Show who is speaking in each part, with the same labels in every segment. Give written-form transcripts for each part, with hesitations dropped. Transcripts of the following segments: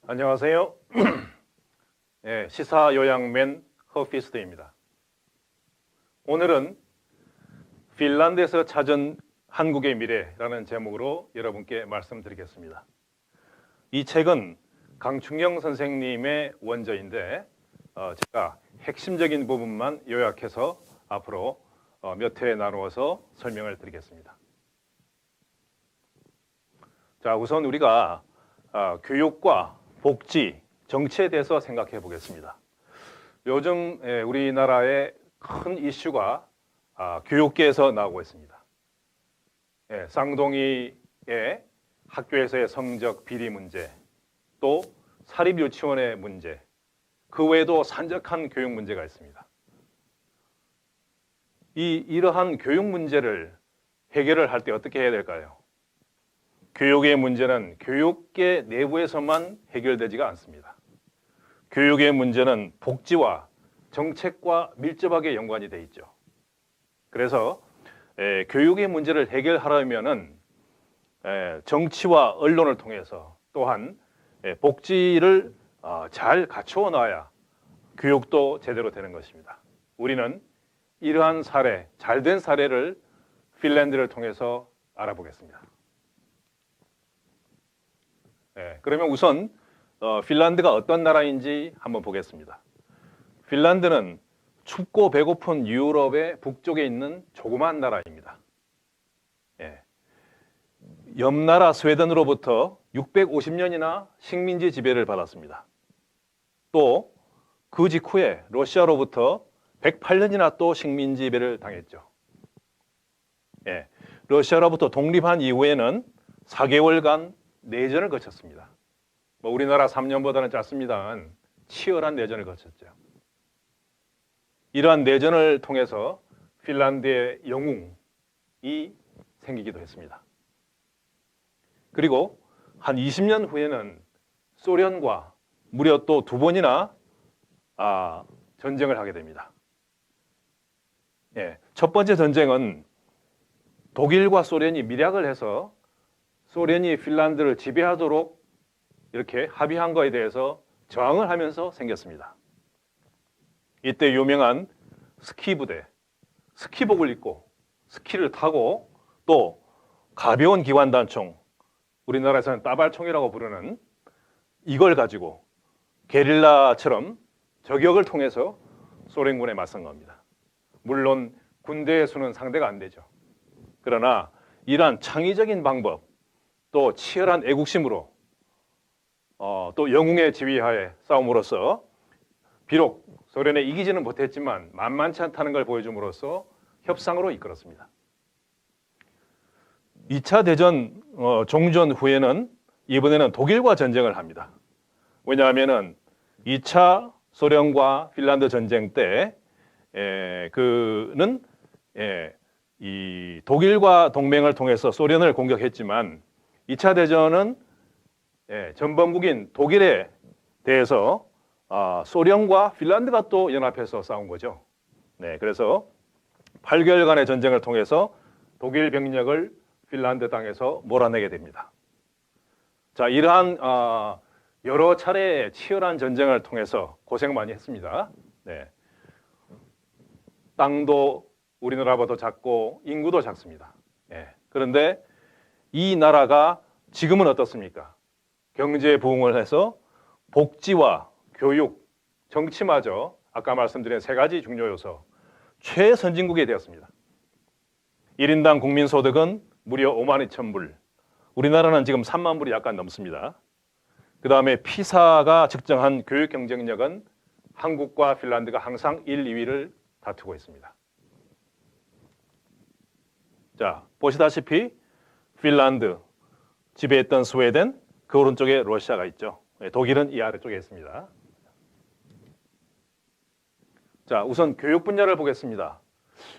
Speaker 1: 안녕하세요. 시사요양맨 허피스트입니다. 오늘은 핀란드에서 찾은 한국의 미래라는 제목으로 여러분께 말씀드리겠습니다. 이 책은 강충영 선생님의 원저인데 제가 핵심적인 부분만 요약해서 앞으로 몇 회에 나누어서 설명을 드리겠습니다. 자, 우선 우리가 교육과 복지, 정치에 대해서 생각해 보겠습니다. 요즘 우리나라의 큰 이슈가 교육계에서 나오고 있습니다. 쌍둥이의 학교에서의 성적 비리 문제, 또 사립유치원의 문제, 그 외에도 산적한 교육 문제가 있습니다. 이러한 교육 문제를 해결을 할 때 어떻게 해야 될까요? 교육의 문제는 교육계 내부에서만 해결되지가 않습니다. 교육의 문제는 복지와 정책과 밀접하게 연관이 돼 있죠. 그래서 교육의 문제를 해결하려면은 정치와 언론을 통해서 또한 복지를 잘 갖추어 놔야 교육도 제대로 되는 것입니다. 우리는 이러한 사례, 잘된 사례를 핀란드를 통해서 알아보겠습니다. 그러면 우선 핀란드가 어떤 나라인지 한번 보겠습니다. 핀란드는 춥고 배고픈 유럽의 북쪽에 있는 조그만 나라입니다. 옆나라 스웨덴으로부터 650년이나 식민지 지배를 받았습니다. 또 그 직후에 러시아로부터 108년이나 또 식민지 지배를 당했죠. 러시아로부터 독립한 이후에는 4개월간 내전을 거쳤습니다. 우리나라 3년보다는 짧습니다만 치열한 내전을 거쳤죠. 이러한 내전을 통해서 핀란드의 영웅이 생기기도 했습니다. 그리고 한 20년 후에는 소련과 무려 또 2번이나 전쟁을 하게 됩니다. 첫 번째 전쟁은 독일과 소련이 밀약을 해서 소련이 핀란드를 지배하도록 이렇게 합의한 거에 대해서 저항을 하면서 생겼습니다. 이때 유명한 스키 부대, 스키복을 입고 스키를 타고 또 가벼운 기관단총, 우리나라에서는 따발총이라고 부르는 이걸 가지고 게릴라처럼 저격을 통해서 소련군에 맞선 겁니다. 물론 군대의 수는 상대가 안 되죠. 그러나 이러한 창의적인 방법, 또 치열한 애국심으로 또 영웅의 지휘하에 싸움으로써 비록 소련에 이기지는 못했지만 만만치 않다는 걸 보여줌으로써 협상으로 이끌었습니다. 2차 대전 종전 후에는 이번에는 독일과 전쟁을 합니다. 왜냐하면 2차 소련과 핀란드 전쟁 때 그는 이 독일과 동맹을 통해서 소련을 공격했지만 2차 대전은 전범국인 독일에 대해서 소련과 핀란드가 또 연합해서 싸운 거죠. 그래서 8개월간의 전쟁을 통해서 독일 병력을 핀란드 땅에서 몰아내게 됩니다. 자, 이러한 여러 차례의 치열한 전쟁을 통해서 고생 많이 했습니다. 땅도 우리나라보다 작고 인구도 작습니다. 그런데 이 나라가 지금은 어떻습니까? 경제 부흥을 해서 복지와 교육, 정치마저 아까 말씀드린 3가지 중요 요소 최선진국이 되었습니다. 1인당 국민소득은 무려 52,000불, 우리나라는 지금 3만 불이 약간 넘습니다. 그 다음에 피사가 측정한 교육 경쟁력은 한국과 핀란드가 항상 1, 2위를 다투고 있습니다. 자, 보시다시피 핀란드, 지배했던 스웨덴, 그 오른쪽에 러시아가 있죠. 독일은 이 아래쪽에 있습니다. 자, 우선 교육 분야를 보겠습니다.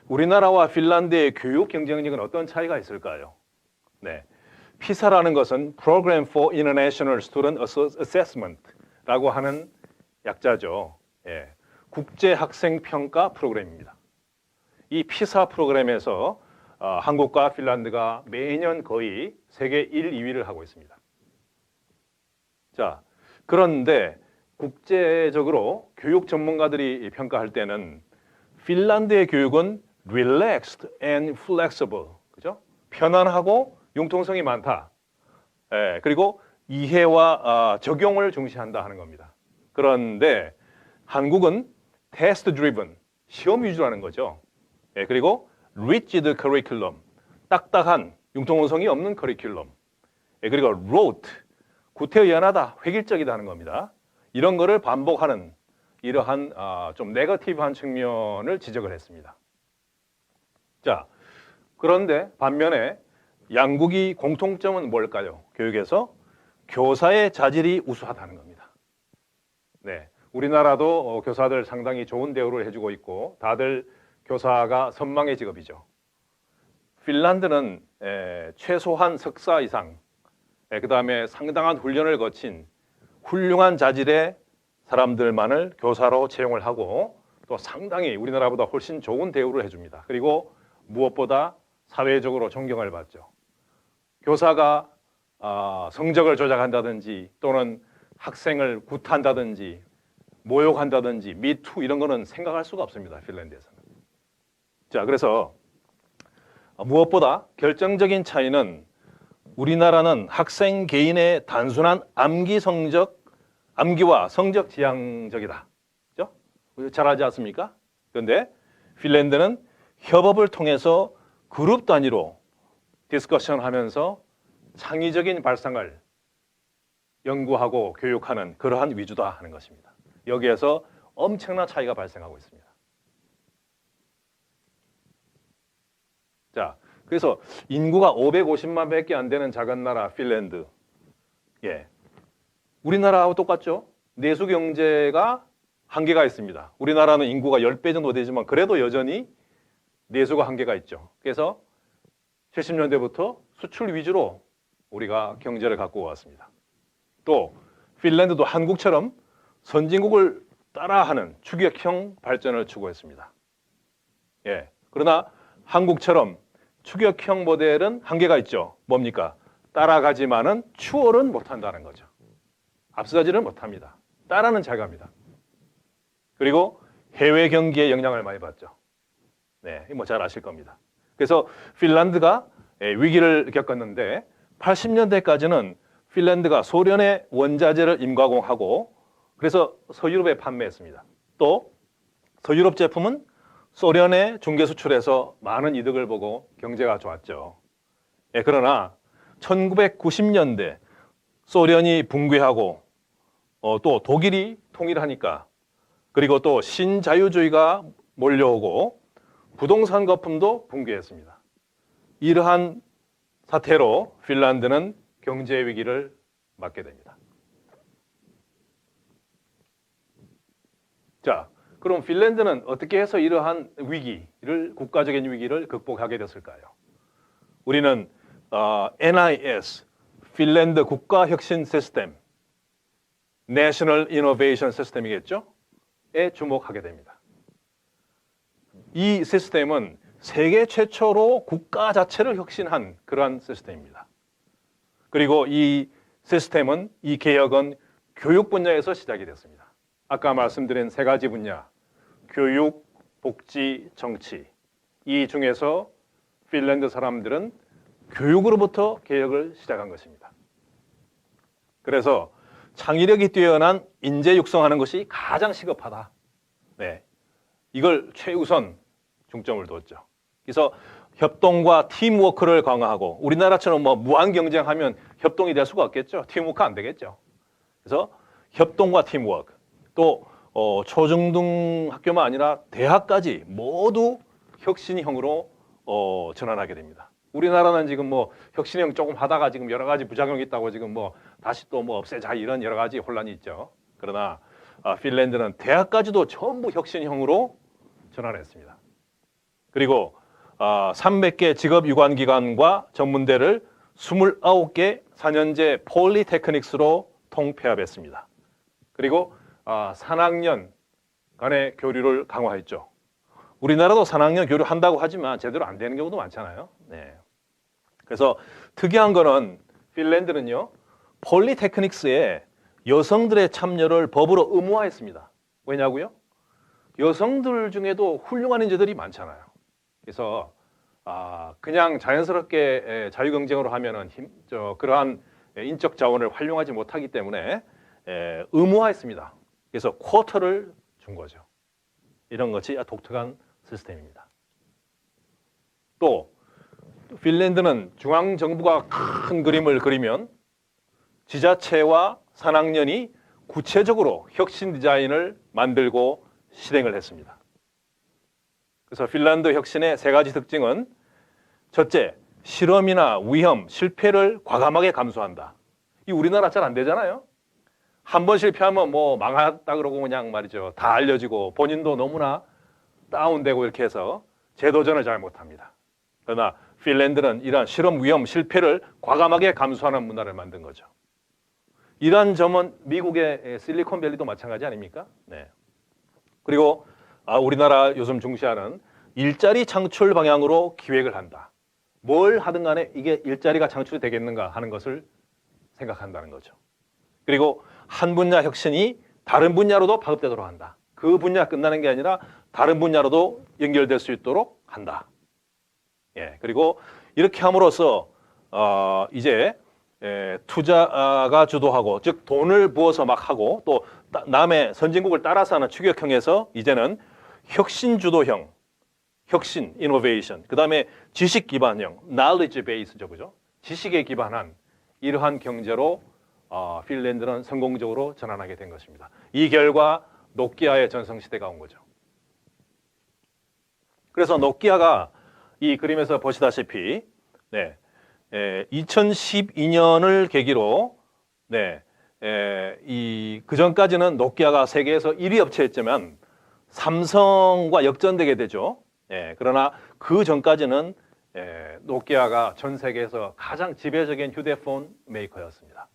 Speaker 1: 우리나라와 핀란드의 교육 경쟁력은 어떤 차이가 있을까요? 피사라는 것은 Program for International Student Assessment라고 하는 약자죠. 국제 학생 평가 프로그램입니다. 이 피사 프로그램에서 한국과 핀란드가 매년 거의 세계 1, 2위를 하고 있습니다. 자, 그런데 국제적으로 교육 전문가들이 평가할 때는 핀란드의 교육은 relaxed and flexible, 그죠? 편안하고 융통성이 많다. 예, 그리고 이해와 적용을 중시한다 하는 겁니다. 그런데 한국은 test driven, 시험 위주라는 거죠. 예, 그리고 rigid curriculum, 딱딱한 융통성이 없는 커리큘럼. 예, 그리고 rote, 구태의연하다, 획일적이다 하는 겁니다. 이런 거를 반복하는 이러한 좀 네거티브한 측면을 지적을 했습니다. 자, 그런데 반면에 양국이 공통점은 뭘까요? 교육에서 교사의 자질이 우수하다는 겁니다. 네, 우리나라도 교사들 상당히 좋은 대우를 해주고 있고 다들 교사가 선망의 직업이죠. 핀란드는 최소한 석사 이상, 그 다음에 상당한 훈련을 거친 훌륭한 자질의 사람들만을 교사로 채용을 하고 또 상당히 우리나라보다 훨씬 좋은 대우를 해줍니다. 그리고 무엇보다 사회적으로 존경을 받죠. 교사가 성적을 조작한다든지 또는 학생을 굿한다든지 모욕한다든지 미투 이런 거는 생각할 수가 없습니다. 핀란드에서는. 자, 그래서 무엇보다 결정적인 차이는 우리나라는 학생 개인의 단순한 암기와 성적 지향적이다. 그죠? 잘하지 않습니까? 그런데 핀란드는 협업을 통해서 그룹 단위로 디스커션 하면서 창의적인 발상을 연구하고 교육하는 그러한 위주다 하는 것입니다. 여기에서 엄청난 차이가 발생하고 있습니다. 자, 그래서 인구가 550만 밖에 안 되는 작은 나라 핀란드. 예. 우리나라하고 똑같죠? 내수 경제가 한계가 있습니다. 우리나라는 인구가 10배 정도 되지만 그래도 여전히 내수가 한계가 있죠. 그래서 70년대부터 수출 위주로 우리가 경제를 갖고 왔습니다. 또 핀란드도 한국처럼 선진국을 따라하는 추격형 발전을 추구했습니다. 예. 그러나 한국처럼 추격형 모델은 한계가 있죠. 뭡니까? 따라가지만은 추월은 못한다는 거죠. 앞서가지는 못합니다. 따라는 잘 갑니다. 그리고 해외 경기에 영향을 많이 받죠. 네, 뭐 잘 아실 겁니다. 그래서 핀란드가 위기를 겪었는데 80년대까지는 핀란드가 소련의 원자재를 임가공하고 그래서 서유럽에 판매했습니다. 또 서유럽 제품은 소련에 중개 수출해서 많은 이득을 보고 경제가 좋았죠. 예, 그러나 1990년대 소련이 붕괴하고 또 독일이 통일하니까 그리고 또 신자유주의가 몰려오고 부동산 거품도 붕괴했습니다. 이러한 사태로 핀란드는 경제 위기를 맞게 됩니다. 자, 그럼 핀란드는 어떻게 해서 이러한 위기를 국가적인 위기를 극복하게 됐을까요? 우리는 NIS, 핀란드 국가혁신 시스템, National Innovation System이겠죠? 에 주목하게 됩니다. 이 시스템은 세계 최초로 국가 자체를 혁신한 그러한 시스템입니다. 그리고 이 시스템은, 이 개혁은 교육 분야에서 시작이 됐습니다. 아까 말씀드린 세 가지 분야, 교육, 복지, 정치. 이 중에서 핀란드 사람들은 교육으로부터 개혁을 시작한 것입니다. 그래서 창의력이 뛰어난 인재 육성하는 것이 가장 시급하다. 네, 이걸 최우선 중점을 뒀죠. 그래서 협동과 팀워크를 강화하고 우리나라처럼 뭐 무한 경쟁하면 협동이 될 수가 없겠죠. 팀워크 안 되겠죠. 그래서 협동과 팀워크 또 초중등 학교만 아니라 대학까지 모두 혁신형으로 전환하게 됩니다. 우리나라는 지금 뭐 혁신형 조금 하다가 지금 여러 가지 부작용이 있다고 지금 뭐 다시 또 뭐 없애자 이런 여러 가지 혼란이 있죠. 그러나 핀란드는 대학까지도 전부 혁신형으로 전환했습니다. 그리고 300개 직업유관기관과 전문대를 29개 4년제 폴리테크닉스로 통폐합했습니다. 그리고 산학년 간의 교류를 강화했죠. 우리나라도 산학년 교류한다고 하지만 제대로 안 되는 경우도 많잖아요. 네. 그래서 특이한 거는 핀란드는요, 폴리테크닉스에 여성들의 참여를 법으로 의무화했습니다. 왜냐고요? 여성들 중에도 훌륭한 인재들이 많잖아요. 그래서 그냥 자연스럽게 자유경쟁으로 하면은 그러한 인적 자원을 활용하지 못하기 때문에 의무화했습니다. 그래서 쿼터를 준 거죠. 이런 것이 독특한 시스템입니다. 또 핀란드는 중앙정부가 큰 그림을 그리면 지자체와 산학년이 구체적으로 혁신 디자인을 만들고 실행을 했습니다. 그래서 핀란드 혁신의 세 가지 특징은 첫째, 실험이나 위험, 실패를 과감하게 감수한다. 이 우리나라 잘 안 되잖아요. 한 번 실패하면 뭐 망했다 그러고 그냥 말이죠. 다 알려지고 본인도 너무나 다운되고 이렇게 해서 재도전을 잘 못합니다. 그러나 핀란드는 이러한 실험 위험, 실패를 과감하게 감수하는 문화를 만든 거죠. 이러한 점은 미국의 실리콘밸리도 마찬가지 아닙니까? 네. 그리고 우리나라 요즘 중시하는 일자리 창출 방향으로 기획을 한다. 뭘 하든 간에 이게 일자리가 창출이 되겠는가 하는 것을 생각한다는 거죠. 그리고 한 분야 혁신이 다른 분야로도 파급되도록 한다. 그 분야 끝나는 게 아니라 다른 분야로도 연결될 수 있도록 한다. 예, 그리고 이렇게 함으로써 이제 투자가 주도하고, 즉 돈을 부어서 막 하고, 또 남의 선진국을 따라서 하는 추격형에서 이제는 혁신 주도형, 혁신, 이노베이션, 그 다음에 지식 기반형, knowledge based죠, 그죠? 지식에 기반한 이러한 경제로 핀란드는 성공적으로 전환하게 된 것입니다. 이 결과 노키아의 전성시대가 온 거죠. 그래서 노키아가 이 그림에서 보시다시피 2012년을 계기로 그 전까지는 노키아가 세계에서 1위 업체였지만 삼성과 역전되게 되죠. 그러나 그 전까지는 노키아가 전 세계에서 가장 지배적인 휴대폰 메이커였습니다.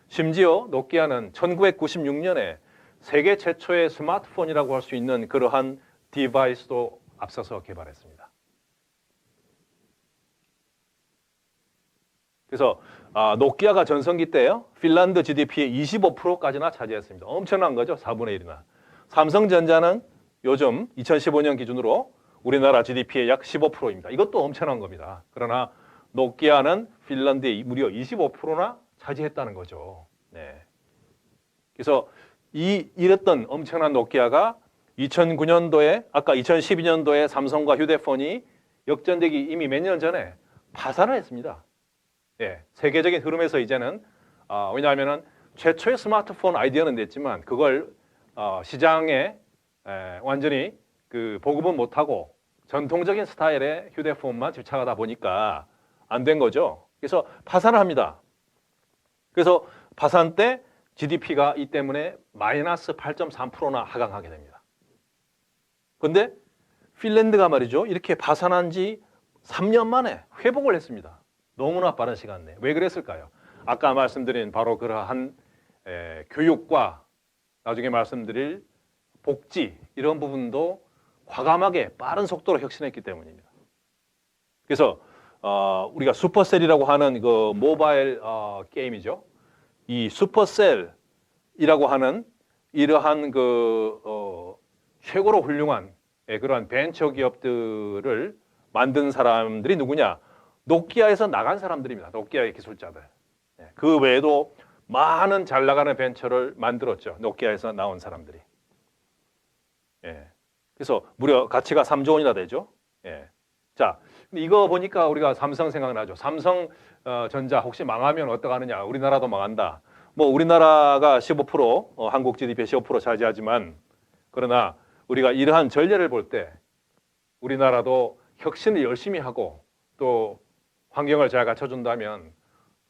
Speaker 1: 심지어 노키아는 1996년에 세계 최초의 스마트폰이라고 할 수 있는 그러한 디바이스도 앞서서 개발했습니다. 그래서 노키아가 전성기 때요, 핀란드 GDP의 25%까지나 차지했습니다. 엄청난 거죠. 4분의 1이나. 삼성전자는 요즘 2015년 기준으로 우리나라 GDP의 약 15%입니다. 이것도 엄청난 겁니다. 그러나 노키아는 핀란드의 무려 25%나 차지했다는 거죠. 네. 그래서 이랬던 엄청난 노키아가 2009년도에, 아까 2012년도에 삼성과 휴대폰이 역전되기 이미 몇 년 전에 파산을 했습니다. 세계적인 흐름에서 이제는 왜냐하면 최초의 스마트폰 아이디어는 냈지만 그걸 시장에 완전히 보급은 못하고 전통적인 스타일의 휴대폰만 집착하다 보니까 안 된 거죠. 그래서 파산을 합니다. 그래서 파산 때 GDP가 이 때문에 마이너스 8.3%나 하강하게 됩니다. 그런데 핀란드가 말이죠, 이렇게 파산한 지 3년 만에 회복을 했습니다. 너무나 빠른 시간 내에. 왜 그랬을까요? 아까 말씀드린 바로 그러한 교육과 나중에 말씀드릴 복지, 이런 부분도 과감하게 빠른 속도로 혁신했기 때문입니다. 그래서 우리가 슈퍼셀이라고 하는 그 모바일 게임이죠. 이 슈퍼셀이라고 하는 이러한 최고로 훌륭한 그러한 벤처 기업들을 만든 사람들이 누구냐? 노키아에서 나간 사람들입니다. 노키아의 기술자들. 그 외에도 많은 잘 나가는 벤처를 만들었죠. 노키아에서 나온 사람들이. 그래서 무려 가치가 3조 원이나 되죠. 자, 이거 보니까 우리가 삼성 생각나죠. 삼성전자 혹시 망하면 어떡하느냐. 우리나라도 망한다. 뭐 우리나라가 15%, 한국 GDP의 15% 차지하지만, 그러나 우리가 이러한 전례를 볼 때 우리나라도 혁신을 열심히 하고 또 환경을 잘 갖춰준다면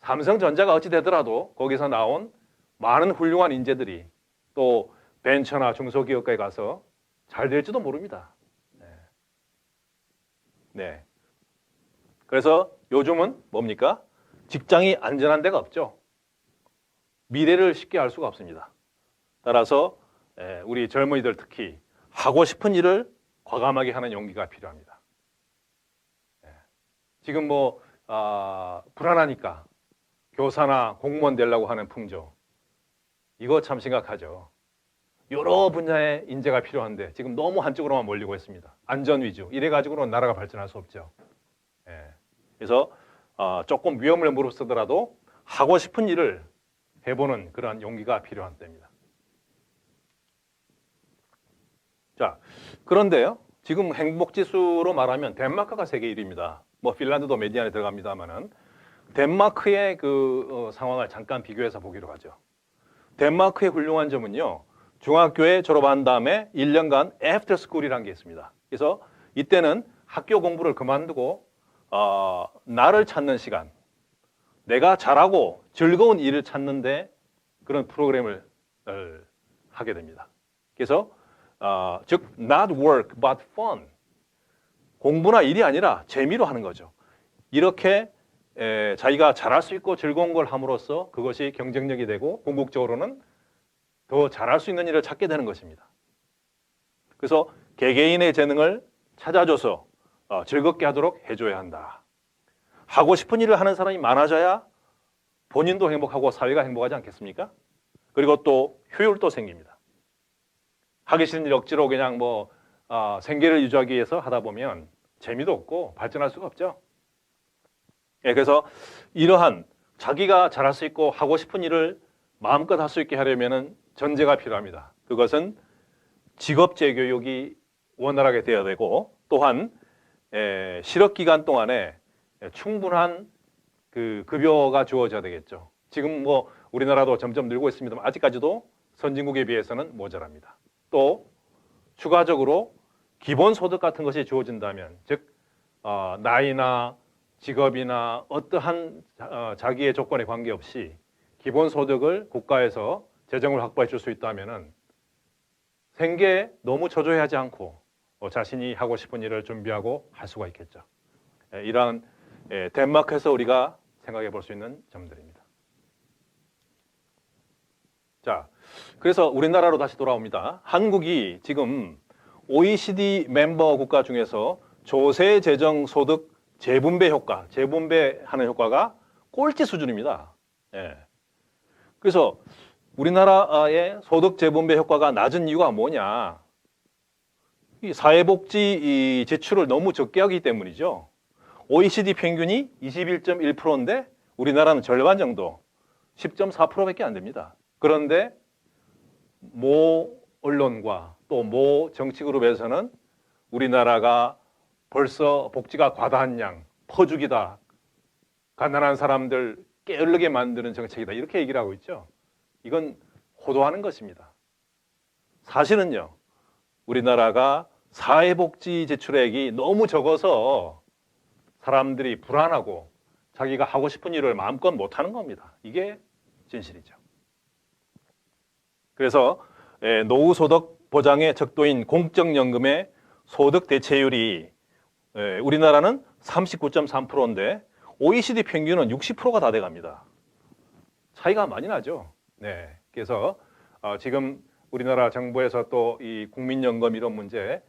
Speaker 1: 삼성전자가 어찌 되더라도 거기서 나온 많은 훌륭한 인재들이 또 벤처나 중소기업가에 가서 잘 될지도 모릅니다. 네. 그래서 요즘은 뭡니까? 직장이 안전한 데가 없죠. 미래를 쉽게 알 수가 없습니다. 따라서 우리 젊은이들 특히 하고 싶은 일을 과감하게 하는 용기가 필요합니다. 지금 불안하니까 교사나 공무원 되려고 하는 풍조. 이거 참 심각하죠. 여러 분야의 인재가 필요한데 지금 너무 한쪽으로만 몰리고 있습니다. 안전 위주. 이래 가지고는 나라가 발전할 수 없죠. 예. 그래서 조금 위험을 무릅쓰더라도 하고 싶은 일을 해보는 그런 용기가 필요한 때입니다. 자, 그런데요. 지금 행복지수로 말하면 덴마크가 세계 1위입니다. 뭐 핀란드도 메디안에 들어갑니다만은 덴마크의 그 상황을 잠깐 비교해서 보기로 하죠. 덴마크의 훌륭한 점은요. 중학교에 졸업한 다음에 1년간 애프터 스쿨이라는 게 있습니다. 그래서 이때는 학교 공부를 그만두고 나를 찾는 시간, 내가 잘하고 즐거운 일을 찾는데 그런 프로그램을 하게 됩니다. 그래서 즉 not work but fun, 공부나 일이 아니라 재미로 하는 거죠. 이렇게 자기가 잘할 수 있고 즐거운 걸 함으로써 그것이 경쟁력이 되고 궁극적으로는 더 잘할 수 있는 일을 찾게 되는 것입니다. 그래서 개개인의 재능을 찾아줘서 즐겁게 하도록 해줘야 한다. 하고 싶은 일을 하는 사람이 많아져야 본인도 행복하고 사회가 행복하지 않겠습니까? 그리고 또 효율도 생깁니다. 하기 싫은 일 억지로 그냥 생계를 유지하기 위해서 하다 보면 재미도 없고 발전할 수가 없죠. 예, 그래서 이러한 자기가 잘할 수 있고 하고 싶은 일을 마음껏 할 수 있게 하려면 전제가 필요합니다. 그것은 직업제 교육이 원활하게 되어야 되고 또한 실업 기간 동안에 충분한 그 급여가 주어져야 되겠죠. 지금 우리나라도 점점 늘고 있습니다만 아직까지도 선진국에 비해서는 모자랍니다. 또 추가적으로 기본소득 같은 것이 주어진다면 즉 나이나 직업이나 어떠한 자기의 조건에 관계없이 기본소득을 국가에서 재정을 확보해 줄 수 있다면 생계에 너무 초조해하지 않고 자신이 하고 싶은 일을 준비하고 할 수가 있겠죠. 이러한 덴마크에서 우리가 생각해 볼 수 있는 점들입니다. 자, 그래서 우리나라로 다시 돌아옵니다. 한국이 지금 OECD 멤버 국가 중에서 조세 재정 소득 재분배 효과, 재분배하는 효과가 꼴찌 수준입니다. 예. 그래서 우리나라의 소득 재분배 효과가 낮은 이유가 뭐냐? 이 사회복지 지출을 너무 적게 하기 때문이죠. OECD 평균이 21.1%인데 우리나라는 절반 정도, 10.4%밖에 안 됩니다. 그런데 모 언론과 또 모 정치그룹에서는 우리나라가 벌써 복지가 과다한 양, 퍼주기다, 가난한 사람들 게을르게 만드는 정책이다 이렇게 얘기를 하고 있죠. 이건 호도하는 것입니다. 사실은요, 우리나라가 사회복지 지출액이 너무 적어서 사람들이 불안하고 자기가 하고 싶은 일을 마음껏 못하는 겁니다. 이게 진실이죠. 그래서 노후소득 보장의 척도인 공적연금의 소득 대체율이 우리나라는 39.3%인데 OECD 평균은 60%가 다 돼갑니다. 차이가 많이 나죠. 네, 그래서 지금 우리나라 정부에서 또 이 국민연금 이런 문제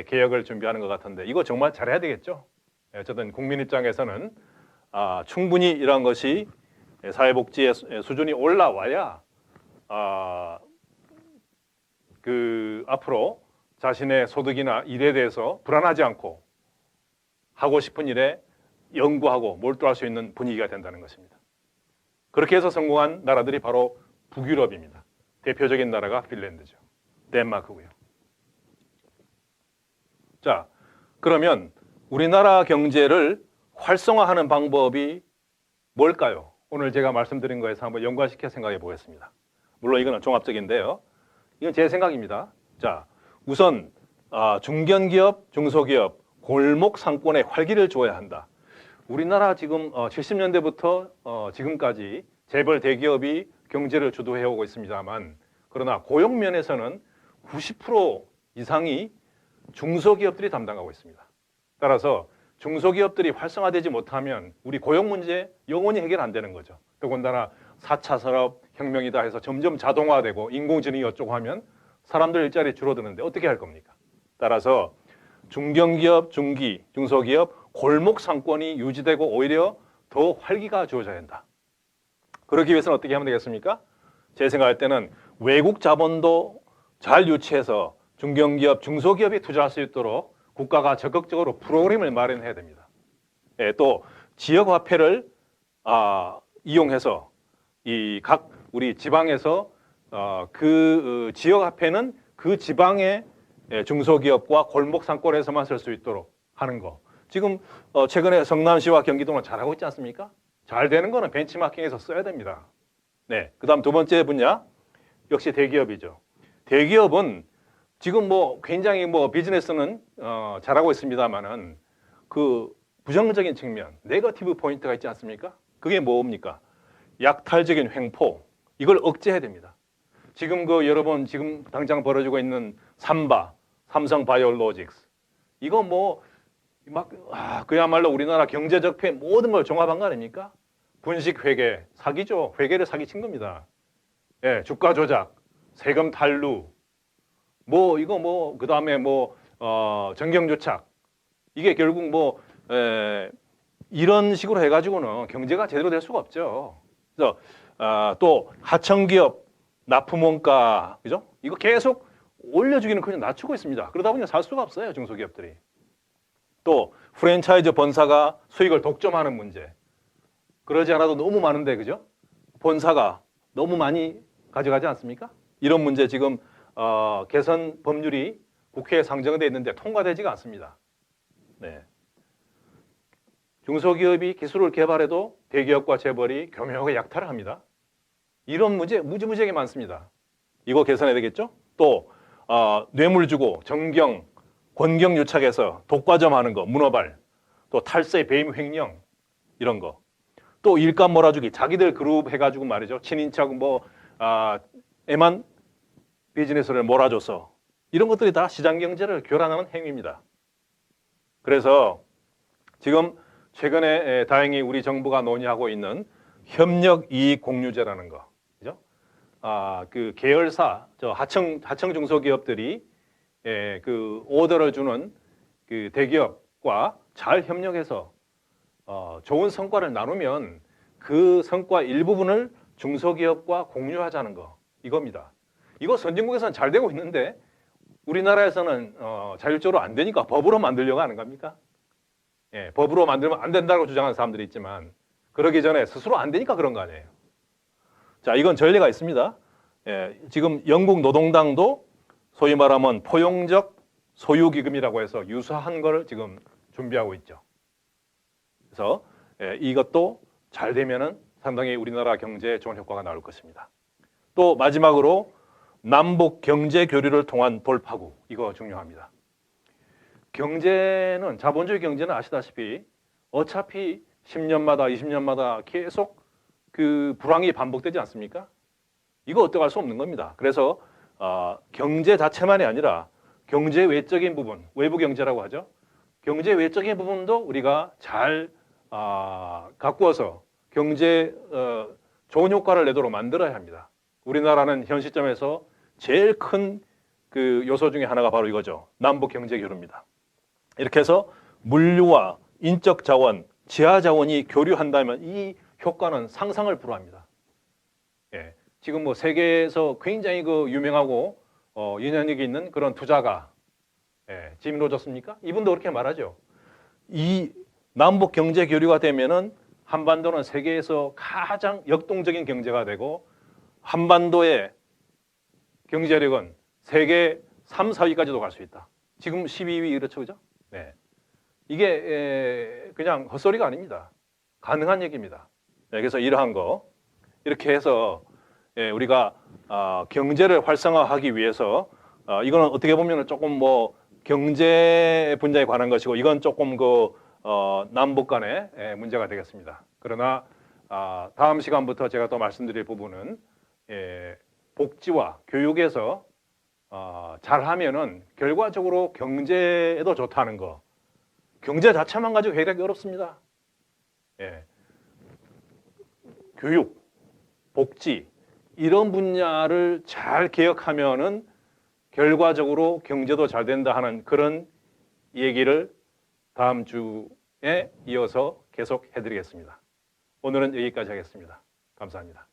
Speaker 1: 개혁을 준비하는 것 같은데 이거 정말 잘해야 되겠죠. 어쨌든 국민 입장에서는 충분히 이러한 것이 사회복지의 수준이 올라와야 앞으로 자신의 소득이나 일에 대해서 불안하지 않고 하고 싶은 일에 연구하고 몰두할 수 있는 분위기가 된다는 것입니다. 그렇게 해서 성공한 나라들이 바로 북유럽입니다. 대표적인 나라가 핀란드죠. 덴마크고요. 자, 그러면 우리나라 경제를 활성화하는 방법이 뭘까요? 오늘 제가 말씀드린 거에서 한번 연관시켜 생각해 보겠습니다. 물론 이거는 종합적인데요. 이건 제 생각입니다. 자, 우선 중견기업, 중소기업, 골목 상권에 활기를 줘야 한다. 우리나라 지금 70년대부터 지금까지 재벌 대기업이 경제를 주도해 오고 있습니다만 그러나 고용 면에서는 90% 이상이 중소기업들이 담당하고 있습니다. 따라서 중소기업들이 활성화되지 못하면 우리 고용 문제 영원히 해결 안 되는 거죠. 더군다나 4차 산업혁명이다 해서 점점 자동화되고 인공지능이 어쩌고 하면 사람들 일자리 줄어드는데 어떻게 할 겁니까? 따라서 중견기업, 중기, 중소기업, 골목 상권이 유지되고 오히려 더 활기가 주어져야 한다. 그러기 위해서는 어떻게 하면 되겠습니까? 제 생각할 때는 외국 자본도 잘 유치해서 중견기업, 중소기업이 투자할 수 있도록 국가가 적극적으로 프로그램을 마련해야 됩니다. 예, 또 지역화폐를 이용해서 이 각 우리 지방에서 그 지역화폐는 그 지방의 중소기업과 골목 상권에서만 쓸 수 있도록 하는 거. 지금 최근에 성남시와 경기도는 잘하고 있지 않습니까? 잘 되는 거는 벤치마킹해서 써야 됩니다. 네, 그다음 두 번째 분야 역시 대기업이죠. 대기업은 지금 뭐 굉장히 뭐 비즈니스는 잘하고 있습니다만은 그 부정적인 측면, 네거티브 포인트가 있지 않습니까? 그게 뭡니까? 약탈적인 횡포, 이걸 억제해야 됩니다. 지금 여러분 지금 당장 벌어지고 있는 삼성 바이오로직스, 이거 뭐 그야말로 우리나라 경제적 피해 모든 걸 종합한 거 아닙니까? 분식 회계, 사기죠. 회계를 사기친 겁니다. 예, 주가 조작, 세금 탈루, 그다음에 정경유착. 이게 결국 이런 식으로 해가지고는 경제가 제대로 될 수가 없죠. 그래서 또 하청기업 납품원가, 그죠? 이거 계속 올려주기는 그냥 낮추고 있습니다. 그러다 보니까 살 수가 없어요, 중소기업들이. 또 프랜차이즈 본사가 수익을 독점하는 문제. 그러지 않아도 너무 많은데, 그죠? 본사가 너무 많이 가져가지 않습니까? 이런 문제 지금 개선 법률이 국회에 상정돼 있는데 통과되지가 않습니다. 네. 중소기업이 기술을 개발해도 대기업과 재벌이 교묘하게 약탈을 합니다. 이런 문제 무지무지하게 많습니다. 이거 개선해야 되겠죠? 또 뇌물 주고 정경, 권경 유착해서 독과점 하는 거, 문어발, 또 탈세, 배임 횡령 이런 거. 또 일감 몰아주기, 자기들 그룹 해가지고 말이죠. 친인척 에만 비즈니스를 몰아줘서 이런 것들이 다 시장 경제를 교란하는 행위입니다. 그래서 지금 최근에 다행히 우리 정부가 논의하고 있는 협력 이익 공유제라는 거, 그죠? 그 계열사, 하청 중소기업들이 그 오더를 주는 그 대기업과 잘 협력해서 좋은 성과를 나누면 그 성과 일부분을 중소기업과 공유하자는 거, 이겁니다. 이거 선진국에서는 잘 되고 있는데 우리나라에서는 자율적으로 안 되니까 법으로 만들려고 하는 겁니까? 예, 법으로 만들면 안 된다고 주장하는 사람들이 있지만 그러기 전에 스스로 안 되니까 그런 거 아니에요. 자, 이건 전례가 있습니다. 예, 지금 영국 노동당도 소위 말하면 포용적 소유기금이라고 해서 유사한 걸 지금 준비하고 있죠. 그래서 이것도 잘 되면은 상당히 우리나라 경제에 좋은 효과가 나올 것입니다. 또 마지막으로 남북 경제 교류를 통한 돌파구, 이거 중요합니다. 경제는, 자본주의 경제는 아시다시피 어차피 10년마다 20년마다 계속 그 불황이 반복되지 않습니까? 이거 어떡할 수 없는 겁니다. 그래서 경제 자체만이 아니라 경제 외적인 부분, 외부 경제라고 하죠. 경제 외적인 부분도 우리가 잘 가꾸어서 경제 좋은 효과를 내도록 만들어야 합니다. 우리나라는 현 시점에서 제일 큰 그 요소 중에 하나가 바로 이거죠. 남북 경제 교류입니다. 이렇게 해서 물류와 인적 자원, 지하 자원이 교류한다면 이 효과는 상상을 불허합니다. 예, 지금 뭐 세계에서 굉장히 그 유명하고 인연력이 있는 그런 투자가 짐 로저스입니까? 이분도 그렇게 말하죠. 이 남북 경제 교류가 되면은 한반도는 세계에서 가장 역동적인 경제가 되고 한반도의 경제력은 세계 3, 4위까지도 갈 수 있다. 지금 12위 그렇죠, 그죠? 네. 이게 그냥 헛소리가 아닙니다. 가능한 얘기입니다. 네, 그래서 이러한 거 이렇게 해서 우리가 경제를 활성화하기 위해서 이거는 어떻게 보면 조금 뭐 경제 분야에 관한 것이고 이건 조금 남북 간의 문제가 되겠습니다. 그러나 다음 시간부터 제가 또 말씀드릴 부분은 복지와 교육에서 잘하면은 결과적으로 경제에도 좋다는 거. 경제 자체만 가지고 해결하기 어렵습니다. 교육, 복지 이런 분야를 잘 개혁하면은 결과적으로 경제도 잘 된다 하는 그런 얘기를 다음 주에 이어서 계속 해드리겠습니다. 오늘은 여기까지 하겠습니다. 감사합니다.